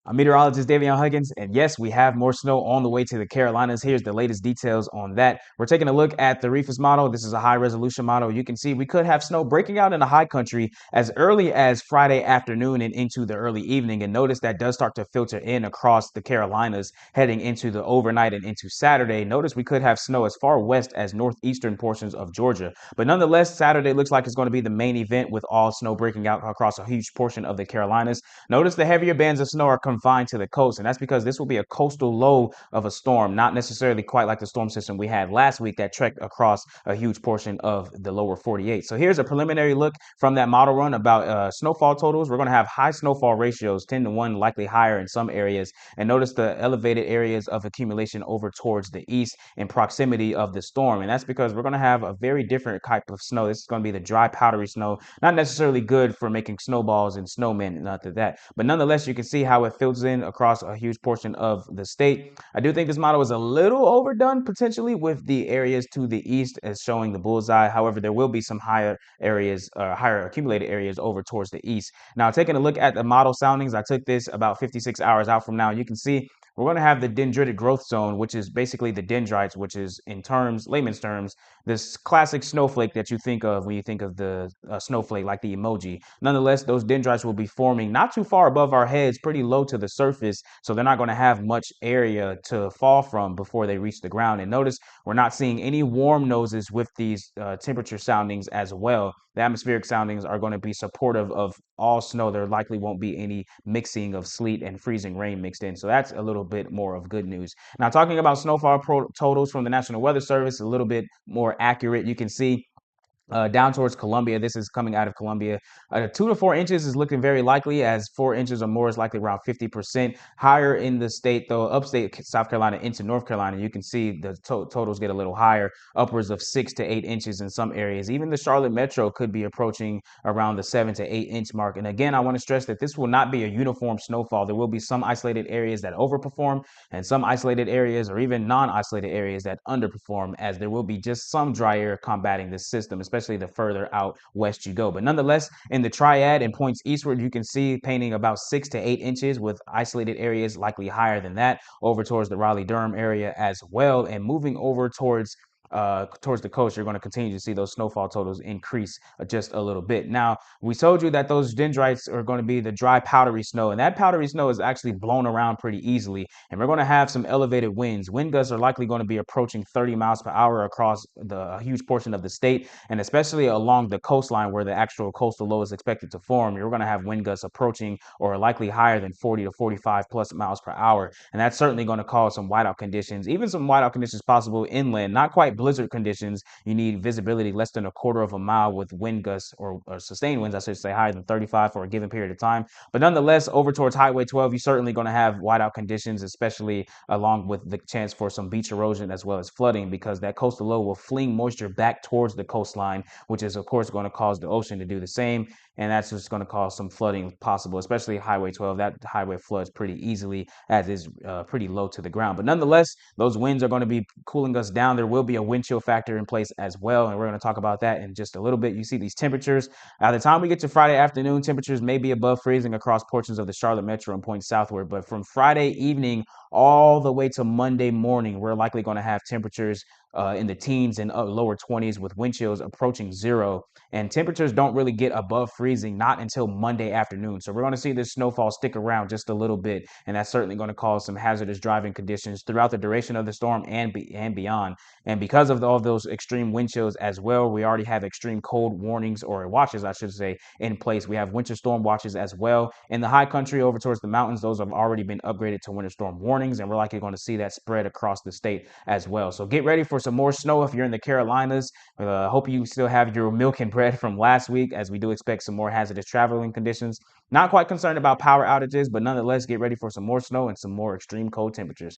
I'm meteorologist Davion Huggins, and yes, we have more snow on the way to the Carolinas. Here's the latest details on that. We're taking a look at the Reefus model. This is a high resolution model. You can see we could have snow breaking out in the high country as early as Friday afternoon and into the early evening. And notice that does start to filter in across the Carolinas heading into the overnight and into Saturday. Notice we could have snow as far west as northeastern portions of Georgia. But nonetheless, Saturday looks like it's going to be the main event with all snow breaking out across a huge portion of the Carolinas. Notice the heavier bands of snow are confined to the coast, and that's because this will be a coastal low of a storm, not necessarily quite like the storm system we had last week that trekked across a huge portion of the lower 48. So here's a preliminary look from that model run about snowfall totals. We're going to have high snowfall ratios, 10 to 1, likely higher in some areas. And notice the elevated areas of accumulation over towards the east in proximity of the storm. And that's because we're going to have a very different type of snow. This is going to be the dry, powdery snow, not necessarily good for making snowballs and snowmen, not that. But nonetheless, you can see how it fills in across a huge portion of the state. I do think this model is a little overdone potentially with the areas to the east as showing the bullseye. However, there will be some higher areas, higher accumulated areas over towards the east. Now, taking a look at the model soundings, I took this about 56 hours out from now. You can see we're going to have the dendritic growth zone, which is basically the dendrites, which is in terms, layman's terms, this classic snowflake that you think of when you think of the snowflake, like the emoji. Nonetheless, those dendrites will be forming not too far above our heads, pretty low to the surface, so they're not going to have much area to fall from before they reach the ground. And notice we're not seeing any warm noses with these temperature soundings as well. The atmospheric soundings are going to be supportive of all snow. There likely won't be any mixing of sleet and freezing rain mixed in. So that's a little bit more of good news. Now, talking about snowfall totals from the National Weather Service, a little bit more accurate. You can see down towards Columbia. This is coming out of Columbia. 2 to 4 inches is looking very likely, as 4 inches or more is likely around 50%. Higher in the state, though, upstate South Carolina into North Carolina, you can see the totals get a little higher, upwards of 6 to 8 inches in some areas. Even the Charlotte metro could be approaching around the 7 to 8 inch mark. And again, I want to stress that this will not be a uniform snowfall. There will be some isolated areas that overperform and some isolated areas or even non-isolated areas that underperform, as there will be just some dry air combating this system, especially the further out west you go. But nonetheless, in the triad and points eastward, you can see painting about 6 to 8 inches with isolated areas likely higher than that over towards the Raleigh-Durham area as well. And moving over towards the coast, you're going to continue to see those snowfall totals increase just a little bit. Now, we told you that those dendrites are going to be the dry, powdery snow, and that powdery snow is actually blown around pretty easily. And we're going to have some elevated winds. Wind gusts are likely going to be approaching 30 miles per hour across a huge portion of the state, and especially along the coastline where the actual coastal low is expected to form. You're going to have wind gusts approaching or likely higher than 40 to 45 plus miles per hour. And that's certainly going to cause some whiteout conditions, even some whiteout conditions possible inland, not quite blizzard conditions. You need visibility less than a quarter of a mile with wind gusts or sustained winds, I should say, higher than 35 for a given period of time. But nonetheless, over towards Highway 12, you're certainly going to have whiteout conditions, especially along with the chance for some beach erosion as well as flooding, because that coastal low will fling moisture back towards the coastline, which is, of course, going to cause the ocean to do the same. And that's just going to cause some flooding possible, especially Highway 12. That highway floods pretty easily as it's pretty low to the ground. But nonetheless, those winds are going to be cooling us down. There will be a wind chill factor in place as well, and we're going to talk about that in just a little bit. You see these temperatures. By the time we get to Friday afternoon, temperatures may be above freezing across portions of the Charlotte metro and points southward. But from Friday evening all the way to Monday morning, we're likely going to have temperatures in the teens and lower 20s with wind chills approaching zero. And temperatures don't really get above freezing not until Monday afternoon. So we're going to see this snowfall stick around just a little bit, and that's certainly going to cause some hazardous driving conditions throughout the duration of the storm and beyond. And because of all of those extreme wind chills as well, we already have extreme cold warnings, or watches, I should say, in place. We have winter storm watches as well. In the high country over towards the mountains, those have already been upgraded to winter storm warnings, and we're likely going to see that spread across the state as well. So get ready for some more snow if you're in the Carolinas. Hope you still have your milk and bread from last week, as we do expect some more hazardous traveling conditions. Not quite concerned about power outages, but nonetheless, get ready for some more snow and some more extreme cold temperatures.